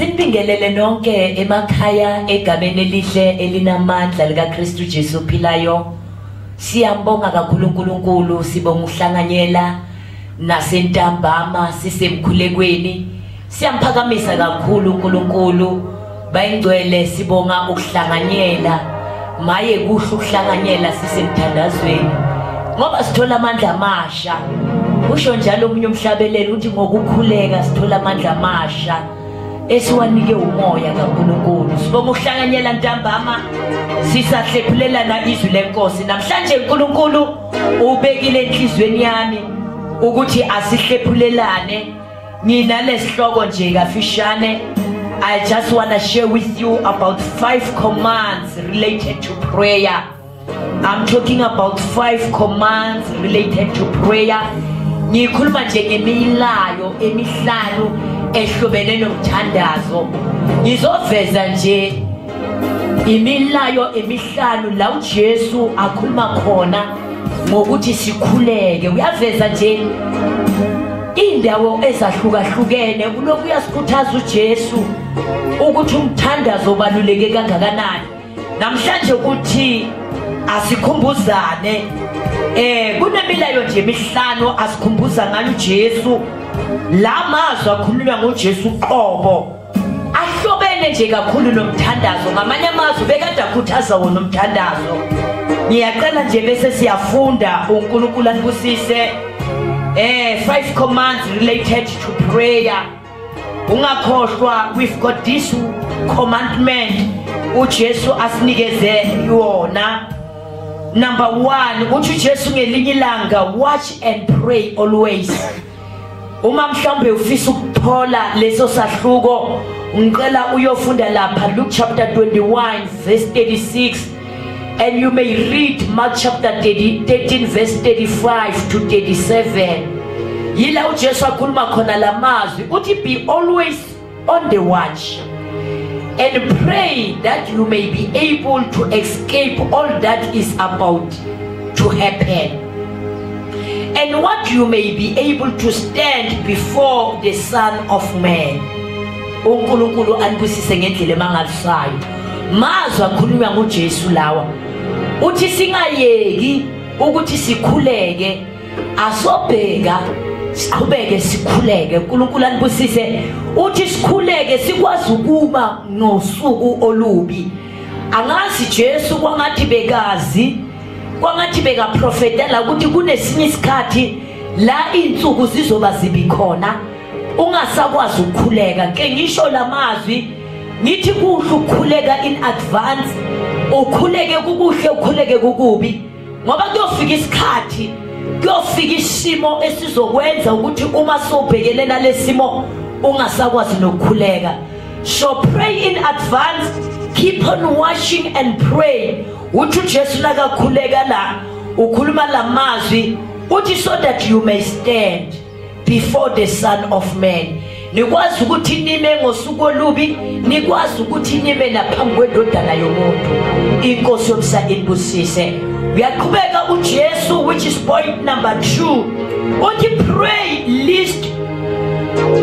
Sinibingelele nonke emakhaya egameni elihle elinamandla lika Kristu Jesu ophilayo. Siyambonga kakhulu uNkulunkulu, sibonga uhlanganyela nasentambama sisemkhulekweni. Siyamphakamisa kakhulu uNkulunkulu. Bayingcwele sibonga ukuhlanganyela. Maye kuhle ukuhlanganyela sisemthandazweni. Ngoba sithola amandla amasha. Usho njalo umunye umhlabeleli uthi ngokukhuleka sithola amandla amasha esiwanike umoya kaNkulunkulu. Sibonga ukuhlanganyela ntambama sisahlephulelana izwi lenkosi. Namhlanje uNkulunkulu ubekile enhlizweni yami ukuthi asihlephulelane. Ngina lesihloko nje kafishane. I just want to share with you about 5 commands related to prayer. I'm talking about 5 commands related to prayer. Ngikhuluma nje ngemilayo emihlanu ehlobene nomthandazo. Ngizoveza nje imilayo emihlanu la uJesu akhuluma khona ngokuthi sikhuleke. Uyaveza nje indawo ezahlukahlukene kulokhu uyasikhuthaza uJesu ukuthi umthandazo obaluleke kangakanani. Namhlanje ukuthi asikhumbuzane kunemilayo nje emihlanu asikhumbuza ngayo uJesu. La mazwi akhulunywa nguJesu uqobo ahlobene nje kakhulu nomthandazo. Ngamanye amazwi bekade akhuthaza wona umthandazo. Ngiyaqala nje bese siyafunda uNkulunkulu anibusise 5 commands related to prayer. Ungakhohlwa, we've got this commandment uJesu asinikeze yona. Number 1, uthi uJesu ngelinye ilanga, watch and pray always. Uma mhlambe ufisa ukuthola leso sahluko ngicela uyofunda lapha Luke chapter 21 verse 36, and you may read Mark chapter 13 verse 35 to 37. Yila uJesu akhuluma khona lamazwi uthi be always on the watch and pray that you may be able to escape all that is about to happen, and what you may be able to stand before the Son of Man. uNkulunkulu anibusise ngendlela emangalisayo. Mazwi akhulunywa nguJesu lawa uthi singayeki ukuthi sikhuleke, asobheka siqhubeke sikhuleke. uNkulunkulu anibusise uthi sikhuleke sikwazi ukuba nosuku olubi. Angazi Jesu kwangathi bekazi, kwangathi bekaprofetela ukuthi kunesinye isikhathi la insuku zizoba zibi khona ungasakwazi ukukhuleka. Ke ngisho lamazwi ngithi kuhle ukukhuleka in advance, ukhuleke kukuhle ukhuleke kukubi, ngoba kuyofika isikhathi, kuyofika isimo esizokwenza ukuthi uma sobhekelela lesimo ungasakwazi nokukhuleka. So pray in advance, keep on watching and pray. Uthi uJesu nakakhuleka la ukhuluma lamazwi uthi so that you may stand before the Son of Man. Nikwazi ukuthi nime ngosuku olubi, nikwazi ukuthi nime naphambi kwendodana yomuntu. Inkosi yomsa inibusise. Uyaqhubeka uJesu, which is point number 2. Uthi pray lest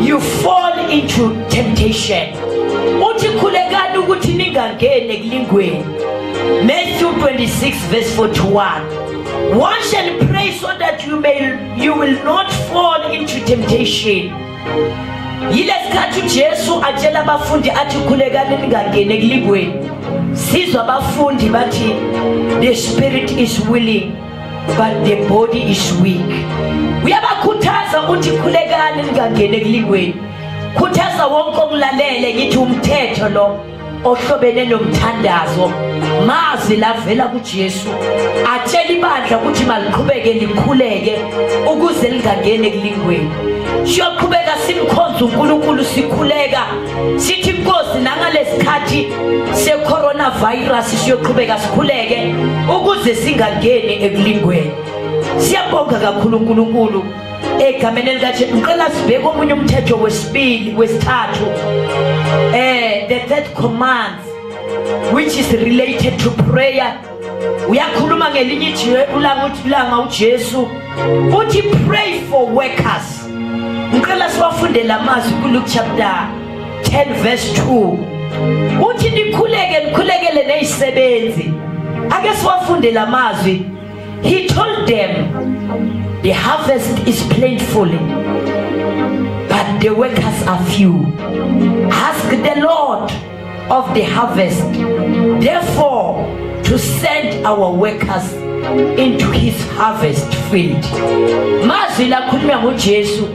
you fall into temptation. Uthi khulekani ukuthi ningangene ekulingweni. Matthew 26 verse 41. Watch and pray so that you will not fall into temptation. Yilesikhathi uJesu atshela abafundi athi khulekani ningangene ekulingweni, sizwa abafundi bathi the spirit is willing but the body is weak. Uyabakhuthaza uthi khulekani ningangene ekulingweni. Khuthaza wonke okulalele ngithi umthetho lo ohlobene nomthandazo mazwi lavela kuJesu atshela ibandla ukuthi maliqhubeke likhuleke ukuze lingangene ekulingweni. Siyoqhubeka simkhonza uNkulunkulu sikhuleka sithi Nkosi nangalesikhathi secoronavirus siyoqhubeka sikhuleke ukuze singangene ekulingweni. Siyabonga kakhulu uNkulunkulu egameni likaJesu. Ngicela sibheke omunye umthetho wesithathu, the third command which is related to prayer. Uyakhuluma ngelinye ilanga uJesu uthi pray for workers. Ngicela siwafunde lamazwi kuLuke chapter 10 verse 2 uthi nikhulekele nezisebenzi. Ake siwafunde lamazwi. He told them, the harvest is plentiful, but the workers are few. Ask the Lord of the harvest, therefore, to send our workers into his harvest field. Mazwi la khuluma ngoJesu.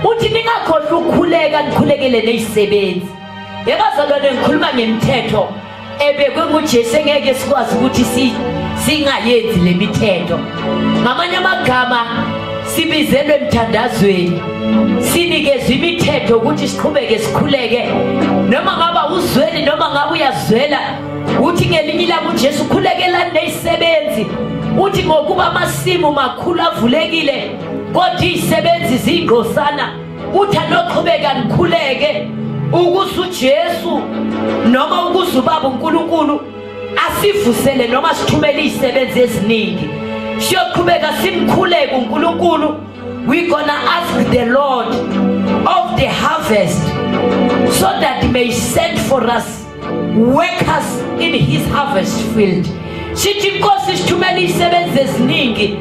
Uthi ningakhohlwa ukukhuleka nikhulekele nezisebenzi. Yabazalwane ngikhuluma ngemithetho ebekwe nguJesu engeke sikwazi ukuthi singayenzi le mithetho. Ngamanye amagama sibizelwe emthandazweni. Sinikezwe imithetho ukuthi siqhubeke sikhuleke noma ngaba uzweli noma ngabe uyazwela. Uthi ngelinye ilanga uJesu khulekela nezisebenzi. Uthi ngokuba amasimu makhulu avulekile kodwa izisebenzi zingqosana. Uthi anoqhubeka nikhuleke ukuze uJesu noma ukuze ubaba uNkulunkulu asivusele noma sithumele izisebenzi eziningi. Siyoqhubeka simkhuleke uNkulunkulu. We gonna ask the Lord of the harvest so that he may send for us workers in his harvest field. Sithi inkosi sithumele izisebenzi eziningi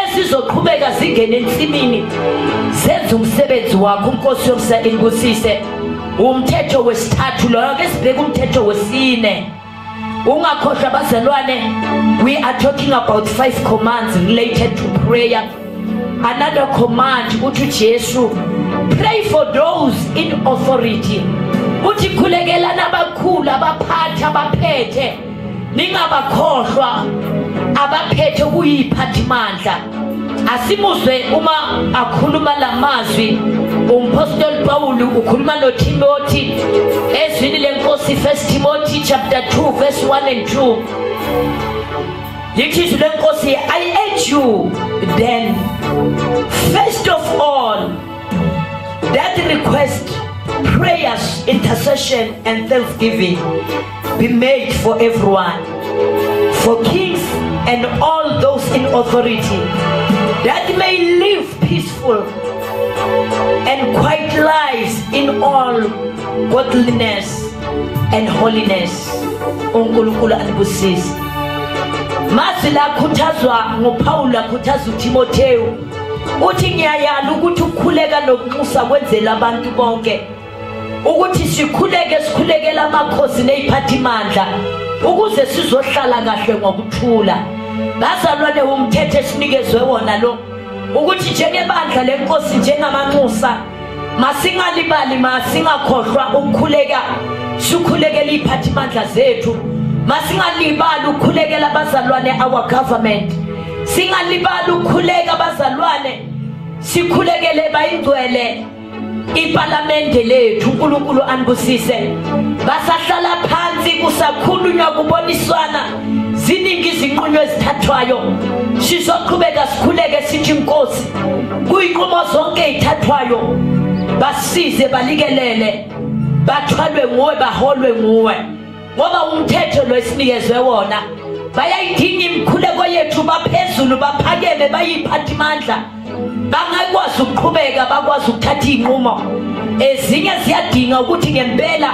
esizoqhubeka zingene ensimini zenze umsebenzi wakho. Inkosi yomsebenzi ingusise umthetho wesithathu lo ke sibheka umthetho wesine. Ungakhohlwa bazalwane, we are talking about 5 commands related to prayer. Another command uthi Jesu, pray for those in authority. Uthi khulekela nabakhulu abaphathi abaphethe. Ningabakhohlwa abaphethe kuyiphathimandla. Asimuzwe uma akhuluma lamazwi umpostoli Paul ukhuluma noTimothy ezwini lenkosi 1 Timothy chapter 2 verse 1 and 2. Yithi lenkosi, I urge you then first of all that request, prayers, intercession and thanksgiving be made for everyone, for kings and all those in authority, that may live peaceful and quiet lives in all godliness and holiness. uNkulunkulu anibusise. Mazwi la khuthazwa ngoPaul lakhuthaza uTimotheo. Uthi ngiyayala ukuthi ukukhuleka nokunxusa kwenzela abantu bonke. Ukuthi sikhulekela amakhosi neziphathimandla ukuze sizohlala kahle ngokuthula. Bazalwane umthetho esinikezwe wona lo ukuthi njengebandla lenkosi njengamanxusa masingalibali masingakhohlwa ukukhuleka sikhulekela iziphathimandla zethu. Masingalibali ukukhulekela abazalwane our government. Singalibali ukukhuleka abazalwane sikhulekele bayingcwele iparlamente lethu. uNkulunkulu anibusise. Basahlala phansi kusakhulunywa kuboniswana ziningi izinqunywa ezithathwayo. Sizoqhubeka sikhuleke sithi inkosi kuyinqumo zonke ezithathwayo basize balikelele bathwalwe nguwe baholwe nguwe ngoba umthetho lo esinikezwe wona. Bayayidinga imkhuleko yethu baphezulu baphakeme bayiphathimandla bangakwazi ukuqhubeka bakwazi ukuthatha inqumo. Ezinye ziyadinga ukuthi ngempela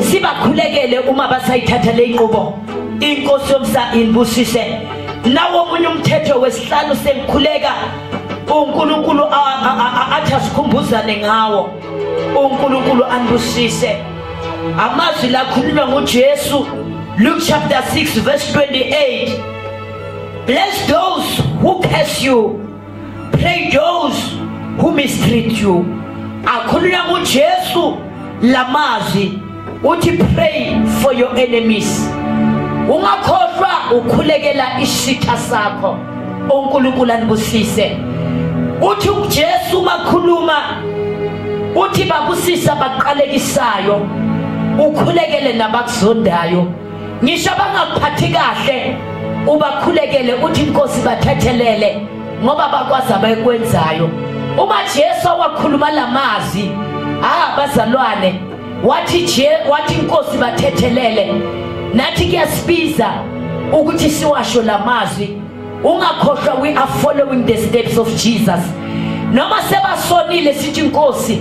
sibakhulekele uma basayithatha le inqubo. Inkosi yomhlaba inibusise. Nawo omunye umthetho wesihlanu sengikhuleka uNkulunkulu athi asikhumbuzane ngawo. uNkulunkulu anibusise. Amazwi la khulunywa ngoJesu Luke chapter 6 verse 28. Bless those who curse you, pray those who mistreat you. Akhulunywa ngoJesu lamazwi uthi pray for your enemies. Ungakhohlwa ukhulekela isitha sakho. uNkulunkulu anibusise. Uthi uJesu makhuluma uthi babusisa baqalekisayo ukhulekele nabakuzondayo. Ngisho bangakuphathi kahle ubakhulekele uthi inkosi bathethelele ngoba bakwazi abayikwenzayo. Uma Jesu wakhuluma lamazwi bazalwane wathi inkosi bathethelele nathi kuyasibiza ukuthi siwasho lamazwi. Ungakhohlwa we are following the steps of Jesus. Noma sebasonile sithi inkosi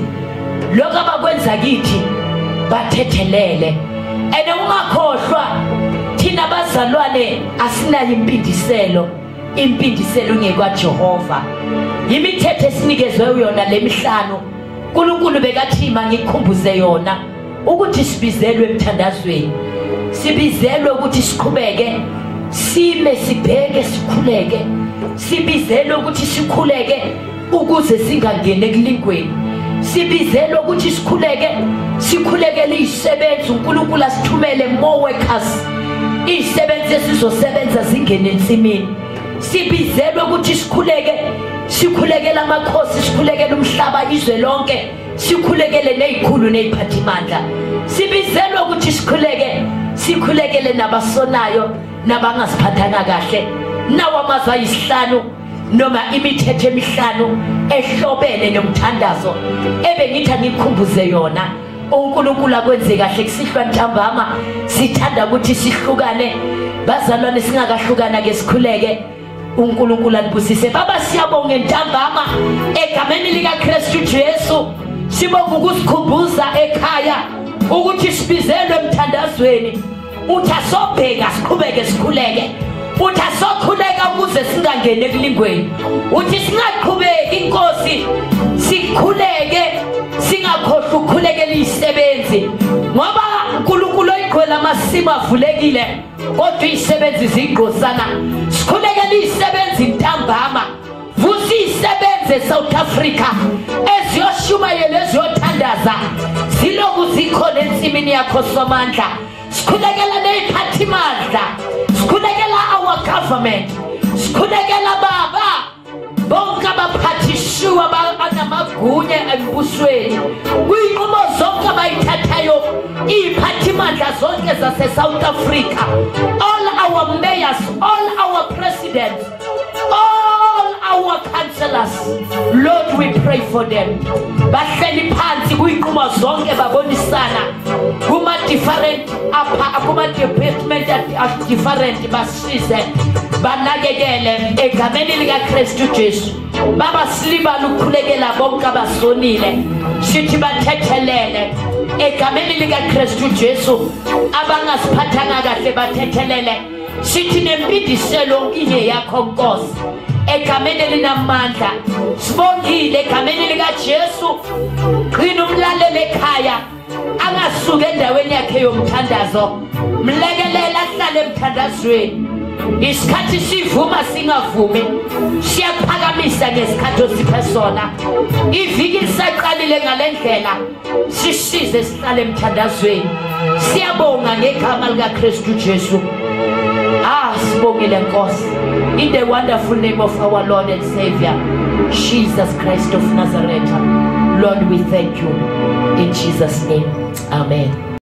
lokho abakwenza kithi bathethelele. Ene ungakhohlwa thina bazalwane asinayo impindiselo. Impindiselo ungekwa Jehova. Imithetho esinikezwe yona lemihlanu uNkulunkulu bekathi mangikhumbuze yona ukuthi sibizelwe emthandazweni. Sibizelwe ukuthi siqhubeke sime sibheke sikhuleke. Sibizelwe ukuthi sikhuleke ukuze singangene ekulingweni. Sibizelwe ukuthi sikhulekele izisebenzi uNkulunkulu asithumele more workers. Izisebenzi esizosebenza zingene ensimini. Sibizelwe ukuthi sikhulekele amakhosi, sikhulekele umhlaba izwe lonke, sikhulekele nezikhulu neziphathimandla. Sibizelwe ukuthi sikhulekele nabasonayo nabangasiphathanga kahle. Nawo amaza isihlanu noma imithetho emihlanu ehlobene nomthandazo ebengithi ngikhumbuze yona. uNkulunkulu akwenze kahle kusihlwa ntambama. Sithanda ukuthi sihlukane bazalwane, singakahlukana ke sikhuleke. uNkulunkulu anibusise. Baba siyabonga ntambama egameni lika Kristu Jesu. Sibonga ukusikhumbuza ekhaya ukuthi sibizelwe emthandazweni. Uthi asobheka siqhubeke sikhuleke. Uthi asokhuleka ukuze singangene ekulingweni. Uthi singaqhubeki inkosi sikhuleke singakhohlwa ukukhulekela izisebenzi ngoba uNkulunkulu oyigcwele amasimo avulekile kodwa izisebenzi zingqosana. Sikhulekela izisebenzi ntambama. Vusa izisebenzi eSouth Africa eziyoshumayela eziyothandaza ziloku zikhona ensimini yakho somandla. Sikhulekela neziphathimandla. Sikhulekela our government. Sikhulekela baba bonke abaphathishiwe abanamagunya embusweni kuyinqumo zonke abayithathayo iziphathimandla zonke zase-South Africa, all our mayors, all our presidents, all our councillors. Lord, we pray for them. Bahleli phansi kuyinqumo zonke babonisana kuma different kuma department different basize banakekele egameni lika Kristu Jesu. Baba silibala ukukhulekela bonke abasonile sithi bathethelele egameni lika Kristu Jesu. Abangasiphathanga kahle bathethelele sithi nempindiselo inye yakho Nkosi egameni linamandla. Sibongile egameni lika Jesu. Qina umlalele ekhaya angasuka endaweni yakhe yomthandazo. Mlekelela ahlale emthandazweni. Isikhathi sivuma singavumi siyaphakamisa ngesikhathi osiphe sona. Iviki lisaqalile ngalendlela sisize sihlale emthandazweni. Siyabonga ngegama lika Kristu Jesu. Sibongile Nkosi. In the wonderful name of our Lord and Savior Jesus Christ of Nazareth. Lord, we thank you in Jesus' name. Amen.